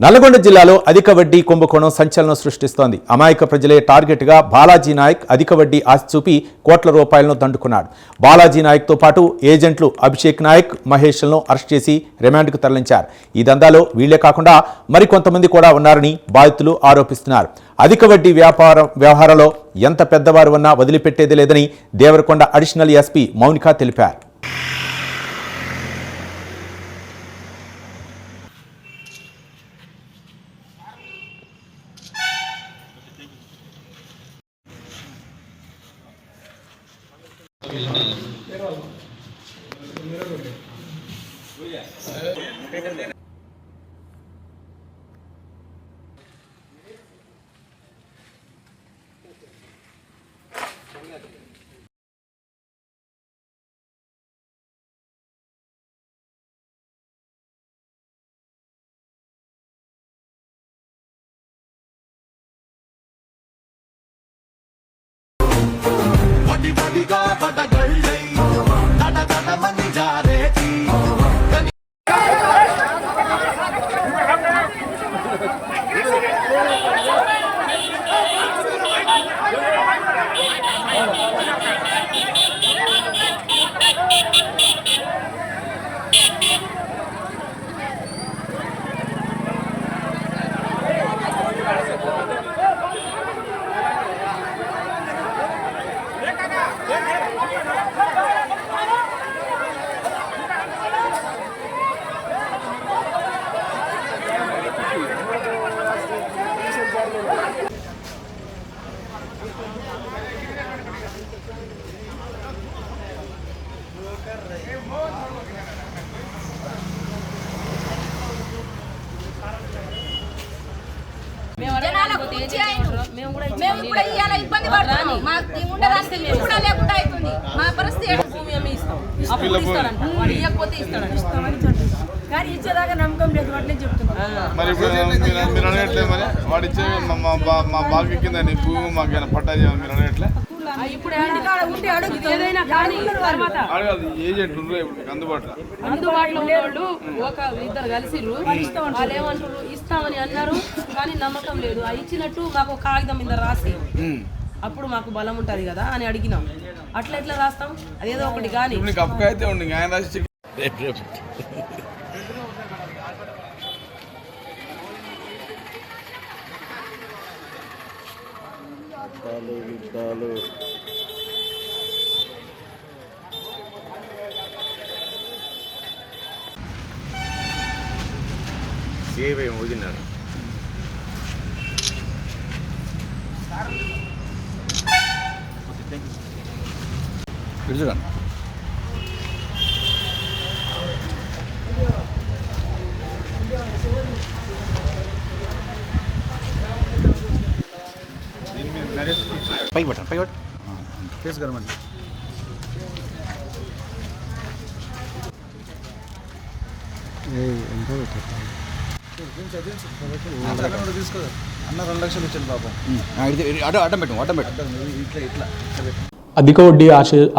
నల్లగొండ జిల్లాలో అధిక వడ్డీ కుంభకోణం సంచలనం సృష్టిస్తోంది. అమాయక ప్రజలే టార్గెట్గా బాలాజీ నాయక్ అధిక వడ్డీ ఆస్తి చూపి కోట్ల రూపాయలను దండుకున్నాడు. బాలాజీ నాయక్తో పాటు ఏజెంట్లు అభిషేక్ నాయక్, మహేష్లను అరెస్ట్ చేసి రిమాండ్కు తరలించారు. ఈ దందాలో వీళ్లే కాకుండా మరికొంతమంది కూడా ఉన్నారని బాధితులు ఆరోపిస్తున్నారు. అధిక వడ్డీ వ్యవహారంలో ఎంత పెద్దవారు ఉన్నా వదిలిపెట్టేది లేదని దేవరకొండ అడిషనల్ ఎస్పీ మౌనిక తెలిపారు. మేము కూడా ఇయాల ఇబ్బంది పడతాము. మాకు ఉండడానికి మేము కూడా లేకుండా అవుతుంది. మా పరిస్థితి అప్పుడు ఇస్తాడంట, వాడు ఇవ్వకపోతే ఇస్తాడంట. కానీ ఇచ్చేదాకా నమ్మకం లేదు. వాటిని చెప్తున్నాం. మరి మీరు అనట్లేదు, మరి వాడు ఇచ్చే మా బాగా కింద భూమి మాకు పట్టా చేయాలి. మీరు అనట్లే ఇప్పుడు ఏదైనా కానీ అడగాలి. ఏజెంట్ ఇప్పుడు అందుబాటులో వాళ్ళు ఒక ఇద్దరు కలిసిర్రు. వాళ్ళు ఏమంటారు, ఇస్తామని అన్నారు కానీ నమ్మకం లేదు. ఆ ఇచ్చినట్టు మాకు కాగితం మీద రాసి అప్పుడు మాకు బలం ఉంటది కదా అని అడిగినాం. అట్లా ఎట్లా రాస్తాం? అదేదో ఒకటి కానీ అయితే ఉండి ఆయన రాసి వదిలినారు. చూడండి పై బటన్ ఫేస్ గవర్నమెంట్ తీసుకో అన్న 2 లక్షలు ఇచ్చాను పాపం. అడ్డం పెట్టు ఇట్లా అధిక వడ్డీ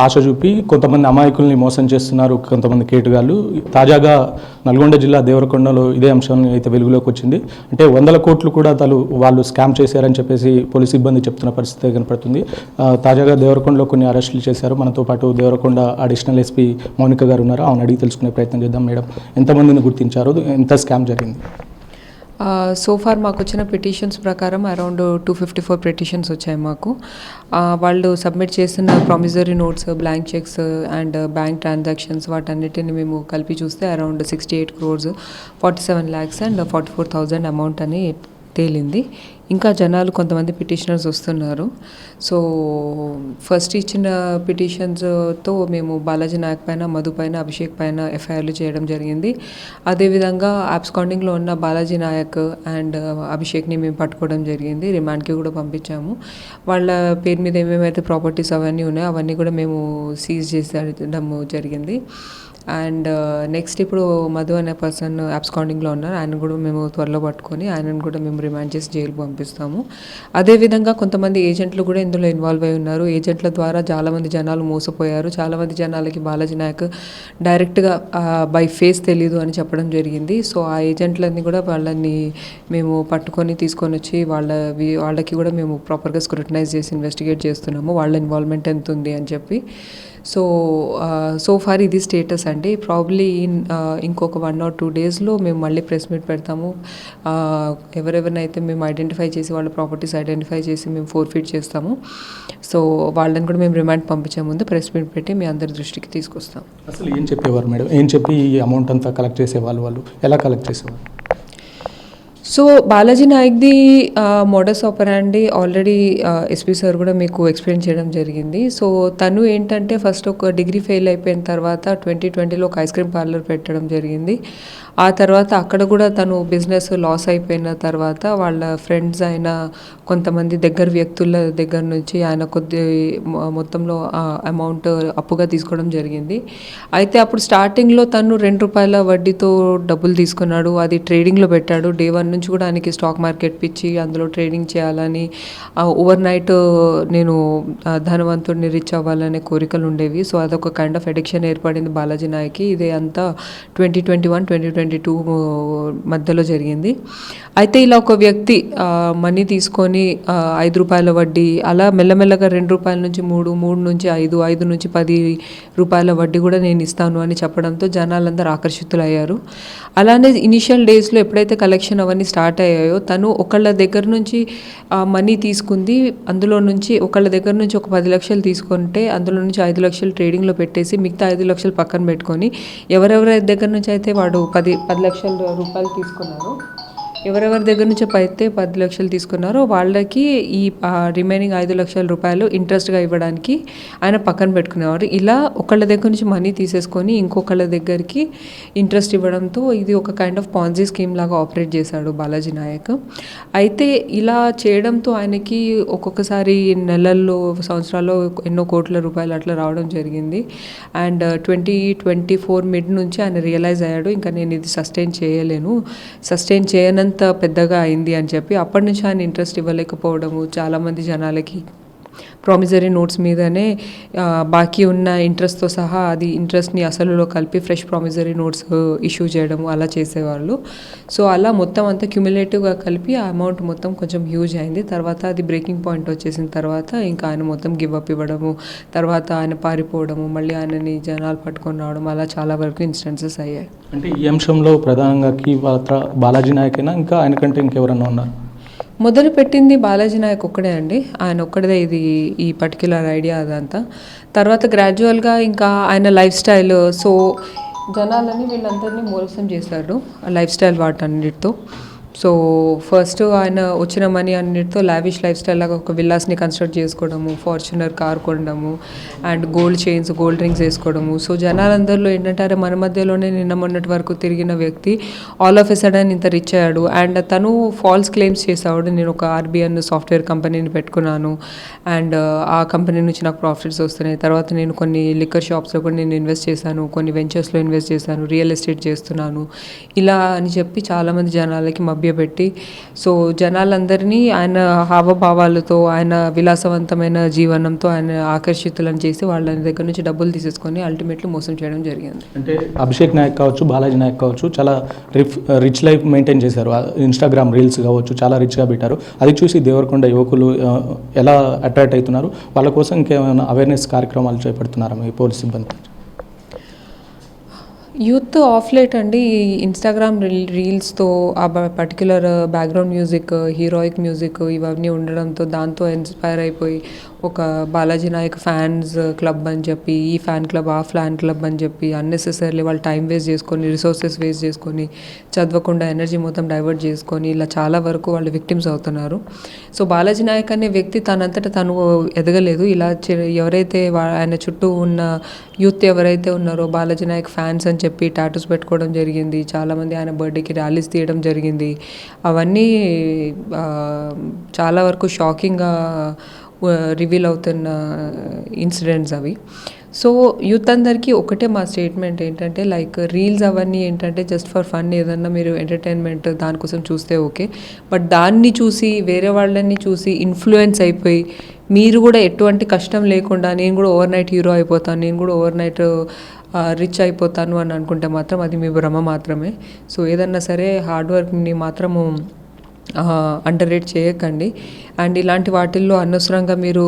ఆశ చూపి కొంతమంది అమాయకుల్ని మోసం చేస్తున్నారు కొంతమంది కేటుగాళ్ళు. తాజాగా నల్గొండ జిల్లా దేవరకొండలో ఇదే అంశం అయితే వెలుగులోకి వచ్చింది. అంటే 100 కోట్లు కూడా వాళ్ళు స్కామ్ చేశారని చెప్పేసి పోలీసు సిబ్బంది చెప్తున్న పరిస్థితి కనపడుతుంది. తాజాగా దేవరకొండలో కొన్ని అరెస్టులు చేశారు. మనతో పాటు దేవరకొండ అడిషనల్ ఎస్పీ మౌనిక గారు ఉన్నారు. ఆమెను అడిగి తెలుసుకునే ప్రయత్నం చేద్దాం. మేడం, ఎంతమందిని గుర్తించారు, ఎంత స్కామ్ జరిగింది? సో ఫార్ మాకు వచ్చిన పిటిషన్స్ ప్రకారం అరౌండ్ 254 పిటిషన్స్ వచ్చాయి మాకు. వాళ్ళు సబ్మిట్ చేసిన promissory notes, blank checks and bank transactions వాటన్నిటిని మేము కలిపి చూస్తే around 68 crores 47 lakhs and 44,000 amount అని తేలింది. ఇంకా జనాలు కొంతమంది పిటిషనర్స్ వస్తున్నారు. సో ఫస్ట్ ఇచ్చిన పిటిషన్స్తో మేము బాలాజీ నాయక్ పైన, మధు పైన, అభిషేక్ పైన ఎఫ్ఐఆర్లు చేయడం జరిగింది. అదేవిధంగా అబ్స్కాండింగ్లో ఉన్న బాలాజీ నాయక్ అండ్ అభిషేక్ని మేము పట్టుకోవడం జరిగింది. రిమాండ్కి కూడా పంపించాము. వాళ్ళ పేరు మీద ఏమేమైతే ప్రాపర్టీస్ అవన్నీ ఉన్నాయో అవన్నీ కూడా మేము సీజ్ చేసడం జరిగింది. అండ్ నెక్స్ట్ ఇప్పుడు మధు అనే పర్సన్ అబ్స్కాండింగ్లో ఉన్నారు. ఆయన కూడా మేము త్వరలో పట్టుకొని ఆయనను కూడా మేము రిమాండ్ చేసి జైలు పంపిస్తాము. అదేవిధంగా కొంతమంది ఏజెంట్లు కూడా ఇందులో ఇన్వాల్వ్ అయి ఉన్నారు. ఏజెంట్ల ద్వారా చాలామంది జనాలు మోసపోయారు. చాలామంది జనాలకి బాలాజీ నాయక్ డైరెక్ట్గా బై ఫేస్ తెలీదు అని చెప్పడం జరిగింది. సో ఆ ఏజెంట్లన్నీ కూడా వాళ్ళని మేము పట్టుకొని తీసుకొని వచ్చి వాళ్ళకి కూడా మేము ప్రాపర్గా స్క్రూటనైజ్ చేసి ఇన్వెస్టిగేట్ చేస్తున్నాము, వాళ్ళ ఇన్వాల్వ్మెంట్ ఎంత ఉంది అని చెప్పి. సో ఫార్ ఇది స్టేటస్ అండి. ప్రాబ్లీ ఇంకొక 1 or 2 daysలో మేము మళ్ళీ ప్రెస్ మీట్ పెడతాము. ఎవరెవరినైతే మేము ఐడెంటిఫై చేసి వాళ్ళ ప్రాపర్టీస్ ఐడెంటిఫై చేసి మేము ఫోర్ఫీట్ చేస్తాము. సో వాళ్ళని కూడా మేము రిమాండ్ పంపించే ముందు ప్రెస్ మీట్ పెట్టి మీ అందరి దృష్టికి తీసుకొస్తాం. అసలు ఏం చెప్పేవారు మేడం? ఏం చెప్పి ఈ అమౌంట్ అంతా కలెక్ట్ చేసేవాళ్ళు? వాళ్ళు ఎలా కలెక్ట్ చేసేవారు? సో బాలాజీ నాయక్ది modus operandi already SP sir కూడా మీకు ఎక్స్ప్లెయిన్ చేయడం జరిగింది. సో తను ఏంటంటే ఫస్ట్ ఒక డిగ్రీ ఫెయిల్ అయిపోయిన తర్వాత 2020లో ఒక ఐస్ క్రీమ్ పార్లర్ పెట్టడం జరిగింది. ఆ తర్వాత అక్కడ కూడా తను బిజినెస్ లాస్ అయిపోయిన తర్వాత వాళ్ళ ఫ్రెండ్స్ అయిన కొంతమంది దగ్గర వ్యక్తుల దగ్గర నుంచి ఆయన కొద్ది మొత్తంలో అమౌంట్ అప్పుగా తీసుకోవడం జరిగింది. అయితే అప్పుడు స్టార్టింగ్లో తను ₹2 వడ్డీతో డబ్బులు తీసుకున్నాడు. అది ట్రేడింగ్లో పెట్టాడు. డే 1 నుంచి కూడా ఆయనకి స్టాక్ మార్కెట్ పిచ్చి, అందులో ట్రేడింగ్ చేయాలని, ఓవర్ నైట్ నేను ధనవంతుడిని రిచ్ అవ్వాలనే కోరికలు ఉండేవి. సో అదొక కైండ్ ఆఫ్ అడిక్షన్ ఏర్పడింది బాలాజీ నాయక్కి. ఇదే అంతా 2021-2022 మధ్యలో జరిగింది. అయితే ఇలా ఒక వ్యక్తి మనీ తీసుకొని ₹5 వడ్డీ, అలా మెల్లమెల్లగా ₹2 నుంచి 3, 3 నుంచి 5, 5 నుంచి ₹10 వడ్డీ కూడా నేను ఇస్తాను అని చెప్పడంతో జనాలందరూ ఆకర్షితులయ్యారు. అలానే ఇనిషియల్ డేస్లో ఎప్పుడైతే కలెక్షన్ అవన్నీ స్టార్ట్ అయ్యాయో తను ఒకళ్ళ దగ్గర నుంచి మనీ తీసుకుంది. అందులో నుంచి ఒకళ్ళ దగ్గర నుంచి ఒక 10 లక్షలు తీసుకుంటే అందులో నుంచి 5 లక్షలు ట్రేడింగ్లో పెట్టేసి మిగతా 5 లక్షలు పక్కన పెట్టుకొని ఎవరెవరి దగ్గర నుంచి అయితే వాడు 10 లక్షల రూపాయలు తీసుకున్నారో, ఎవరెవరి దగ్గర నుంచి అయితే 10 లక్షలు తీసుకున్నారో వాళ్ళకి ఈ రిమైనింగ్ 5 లక్షల రూపాయలు ఇంట్రెస్ట్గా ఇవ్వడానికి ఆయన పక్కన పెట్టుకునేవారు. ఇలా ఒకళ్ళ దగ్గర నుంచి మనీ తీసేసుకొని ఇంకొకళ్ళ దగ్గరికి ఇంట్రెస్ట్ ఇవ్వడంతో ఇది ఒక కైండ్ ఆఫ్ పాన్జీ స్కీమ్ లాగా ఆపరేట్ చేశాడు బాలాజీ నాయక్. అయితే ఇలా చేయడంతో ఆయనకి ఒక్కొక్కసారి నెలల్లో, సంవత్సరాల్లో ఎన్నో కోట్ల రూపాయలు అట్లా రావడం జరిగింది. అండ్ 2024 మిడ్ నుంచి ఆయన రియలైజ్ అయ్యాడు, ఇంకా నేను ఇది సస్టైన్ చేయనంత పెద్దగా అయింది అని చెప్పి అప్పటి నుంచి ఆయన ఇంట్రెస్ట్ ఇవ్వలేకపోవడము, చాలామంది జనాలకి ప్రామిసరీ నోట్స్ మీదనే బాకీ ఉన్న ఇంట్రెస్ట్తో సహా అది ఇంట్రెస్ట్ని అసలులో కలిపి ఫ్రెష్ ప్రామిసరీ నోట్స్ ఇష్యూ చేయడము అలా చేసేవాళ్ళు. సో అలా మొత్తం అంతా క్యుములేటివ్గా కలిపి ఆ అమౌంట్ మొత్తం కొంచెం హ్యూజ్ అయింది. తర్వాత అది బ్రేకింగ్ పాయింట్ వచ్చేసిన తర్వాత ఇంకా ఆయన మొత్తం గివ్ అప్ ఇవ్వడము, తర్వాత ఆయన పారిపోవడము, మళ్ళీ ఆయనని జనాలు పట్టుకొని రావడం, అలా చాలా వరకు ఇన్స్టెన్సెస్ అయ్యాయి. అంటే ఈ అంశంలో ప్రధానంగా కీ పాత్ర బాలాజీ నాయక్ అయినా ఇంకా ఆయనకంటే ఇంకెవరన్నా ఉన్నారు? మొదలు పెట్టింది బాలాజీ నాయక్ ఒక్కడే అండి. ఆయన ఒక్కడే ఈ పర్టిక్యులర్ ఐడియా అదంతా. తర్వాత గ్రాడ్యువల్గా ఇంకా ఆయన లైఫ్ స్టైల్, సో జనాలని వీళ్ళందరినీ మోసం చేశాడు లైఫ్ స్టైల్ వాటన్నిటితో. సో ఫస్ట్ ఆయన వచ్చిన మనీ అన్నిటితో లావిష్ లైఫ్ స్టైల్ లాగా ఒక విల్లాస్ని కన్స్ట్రక్ట్ చేసుకోవడము, ఫార్చునర్ కార్ కొనడము, and gold chains, gold rings వేసుకోవడము. సో జనాలందరిలో ఏంటంటే అరే మన మధ్యలోనే నిన్న మొన్నటి వరకు తిరిగిన వ్యక్తి ఆల్ ఆఫ్ ఎ సడన్ ఇంత రిచ్ అయ్యాడు. అండ్ తను ఫాల్స్ క్లెయిమ్స్ చేసేవాడు, నేను ఒక ఆర్బిఎన్ సాఫ్ట్వేర్ కంపెనీని పెట్టుకున్నాను అండ్ ఆ కంపెనీ నుంచి నాకు ప్రాఫిట్స్ వస్తున్నాయి, తర్వాత నేను కొన్ని లిక్కర్ షాప్స్లో కూడా నేను ఇన్వెస్ట్ చేశాను, కొన్ని వెంచర్స్లో ఇన్వెస్ట్ చేశాను, రియల్ ఎస్టేట్ చేస్తున్నాను, ఇలా అని చెప్పి చాలామంది జనాలకి మభ్యపెట్టి సో జనాలందరినీ ఆయన హావభావాలతో, ఆయన విలాసవంతమైన జీవనంతో ఆయన ఆకర్షితులను చేసి వాళ్ళ దగ్గర నుంచి డబ్బులు తీసేసుకొని అల్టిమేట్లీ మోసం చేయడం జరిగింది. అంటే అభిషేక్ నాయక్ కావచ్చు, బాలాజీ నాయక్ కావచ్చు, చాలా రిచ్ లైఫ్ మెయింటైన్ చేశారు. ఇన్స్టాగ్రామ్ రీల్స్ కావచ్చు చాలా రిచ్గా పెట్టారు. అది చూసి దేవరకొండ యువకులు ఎలా అట్రాక్ట్ అవుతున్నారు? వాళ్ళ కోసం ఇంకేమైనా అవేర్నెస్ కార్యక్రమాలు చేపడుతున్నారా మీ పోలీస్ సిబ్బంది? యూత్ ఆఫ్ లేట్ అండి ఇన్స్టాగ్రామ్ రీల్స్తో ఆ particular background music, heroic music ఇవన్నీ ఉండడంతో దాంతో ఇన్స్పైర్ అయిపోయి ఒక బాలాజీ నాయక్ ఫ్యాన్స్ క్లబ్ అని చెప్పి, ఈ ఫ్యాన్ క్లబ్, ఆ ఫ్యాన్ క్లబ్ అని చెప్పి అన్నెసెసరీలీ వాళ్ళు టైం వేస్ట్ చేసుకొని, రిసోర్సెస్ వేస్ట్ చేసుకొని, చదవకుండా ఎనర్జీ మొత్తం డైవర్ట్ చేసుకొని ఇలా చాలా వరకు వాళ్ళు విక్టిమ్స్ అవుతున్నారు. సో బాలాజీ నాయక్ అనే వ్యక్తి తనంతట తను ఎదగలేదు. ఇలా ఎవరైతే ఆయన చుట్టూ ఉన్న యూత్ ఎవరైతే ఉన్నారో బాలాజీ నాయక్ ఫ్యాన్స్ అని చెప్పి టాటూస్ పెట్టుకోవడం జరిగింది. చాలామంది ఆయన బర్త్డేకి ర్యాలీస్ తీయడం జరిగింది. అవన్నీ చాలా వరకు షాకింగ్గా రివీల్ అవుతున్న ఇన్సిడెంట్స్ అవి. సో యూత్ అందరికీ ఒకటే మా స్టేట్మెంట్ ఏంటంటే లైక్ రీల్స్ అవన్నీ ఏంటంటే జస్ట్ ఫర్ ఫన్ ఏదన్నా మీరు ఎంటర్టైన్మెంట్ దానికోసం చూస్తే ఓకే, బట్ దాన్ని చూసి వేరే వాళ్ళని చూసి ఇన్ఫ్లుయెన్స్ అయిపోయి మీరు కూడా ఎటువంటి కష్టం లేకుండా నేను కూడా ఓవర్ నైట్ హీరో అయిపోతాను, నేను కూడా ఓవర్ నైట్ రిచ్ అయిపోతాను అని అనుకుంటే మాత్రం అది మీ భ్రమ మాత్రమే. సో ఏదన్నా సరే హార్డ్ వర్క్ని మాత్రము అండర్ రేట్ చేయకండి. అండ్ ఇలాంటి వాటిల్లో అనవసరంగా మీరు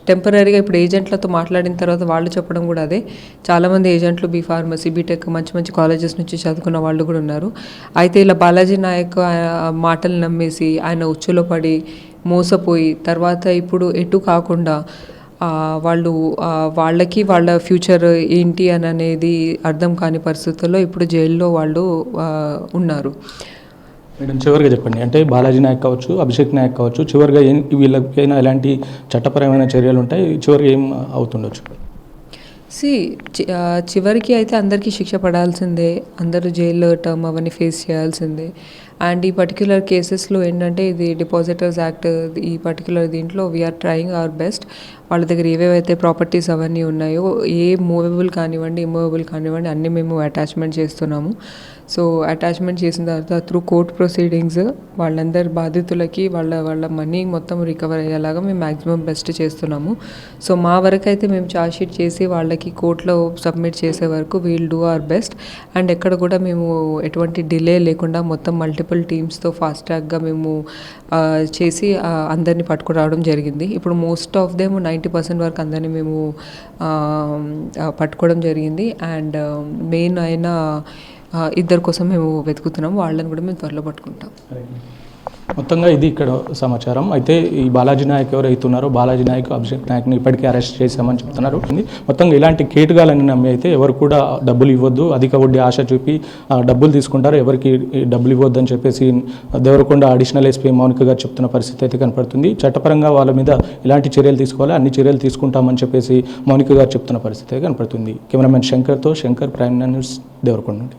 టెంపరీగా ఇప్పుడు ఏజెంట్లతో మాట్లాడిన తర్వాత వాళ్ళు చెప్పడం కూడా అదే, చాలామంది ఏజెంట్లు బీఫార్మసీ బీటెక్ మంచి మంచి కాలేజెస్ నుంచి చదువుకున్న వాళ్ళు కూడా ఉన్నారు. అయితే ఇలా బాలాజీ నాయక్ మాటలు నమ్మేసి ఆయన ఉచ్చులో పడి మోసపోయి తర్వాత ఇప్పుడు ఎటు కాకుండా వాళ్ళకి వాళ్ళ ఫ్యూచర్ ఏంటి అని అనేది అర్థం కాని పరిస్థితుల్లో ఇప్పుడు జైల్లో వాళ్ళు ఉన్నారు. మేడం చివరిగా చెప్పండి, అంటే బాలాజీ నాయక్ కావచ్చు, అభిషేక్ నాయక్ కావచ్చు, చివరిగా వీళ్ళకైనా ఎలాంటి చట్టపరమైన చర్యలు ఉంటాయి, చివరిగా ఏం అవుతుండొచ్చు? చివరికి అయితే అందరికీ శిక్ష పడాల్సిందే, అందరూ జైల్లో టర్మ్ అవన్నీ ఫేస్ చేయాల్సిందే. అండ్ ఈ పర్టిక్యులర్ కేసెస్లో ఏంటంటే ఇది డిపాజిటర్స్ యాక్ట్, ఈ పర్టిక్యులర్ దీంట్లో వీఆర్ ట్రయింగ్ అవర్ బెస్ట్. వాళ్ళ దగ్గర ఏవేవైతే ప్రాపర్టీస్ అవన్నీ ఉన్నాయో ఏ మూవబుల్ కానివ్వండి ఇమ్మూవబుల్ కానివ్వండి అన్నీ మేము అటాచ్మెంట్ చేస్తున్నాము. సో అటాచ్మెంట్ చేసిన తర్వాత త్రూ కోర్ట్ ప్రొసీడింగ్స్ వాళ్ళందరి బాధితులకి వాళ్ళ మనీ మొత్తం రికవర్ అయ్యేలాగా మేము మ్యాక్సిమం బెస్ట్ చేస్తున్నాము. సో మా వరకు అయితే మేము ఛార్జ్షీట్ చేసి వాళ్ళకి కోర్టులో సబ్మిట్ చేసే వరకు we'll do our best. And ఎక్కడ కూడా మేము ఎటువంటి డిలే లేకుండా మొత్తం మల్టిపుల్ టీమ్స్తో ఫాస్ట్ ట్రాక్గా మేము చేసి అందరినీ పట్టుకురావడం జరిగింది. ఇప్పుడు మోస్ట్ ఆఫ్ దెమ్ 90% వరకు అందరినీ మేము పట్టుకోవడం జరిగింది. అండ్ మెయిన్ అయిన ఇద్దరి కోసం మేము వెతుకుతున్నాం, వాళ్ళని కూడా మేము త్వరలో పట్టుకుంటాం. మొత్తంగా ఇది ఇక్కడ సమాచారం. అయితే ఈ బాలాజీ నాయక్ ఎవరైతే ఉన్నారో బాలాజీ నాయక్, అభిషేక్ నాయక్ని ఇప్పటికే అరెస్ట్ చేశామని చెప్తున్నారు. మొత్తంగా ఇలాంటి కేటుగాలని నమ్మి అయితే ఎవరు కూడా డబ్బులు ఇవ్వద్దు, అధిక వడ్డీ ఆశ చూపి డబ్బులు తీసుకుంటారు, ఎవరికి డబ్బులు ఇవ్వద్దు అని చెప్పేసి దేవరకొండ అడిషనల్ ఎస్పీ మౌనిక గారు చెప్తున్న పరిస్థితి అయితే కనపడుతుంది. చట్టపరంగా వాళ్ళ మీద ఇలాంటి చర్యలు తీసుకోవాలి, అన్ని చర్యలు తీసుకుంటామని చెప్పేసి మౌనిక గారు చెప్తున్న పరిస్థితి అయితే కనపడుతుంది. కెమెరామెన్ శంకర్తో శంకర్, ప్రైమ్ న్యూస్, దేవరకొండ నుండి.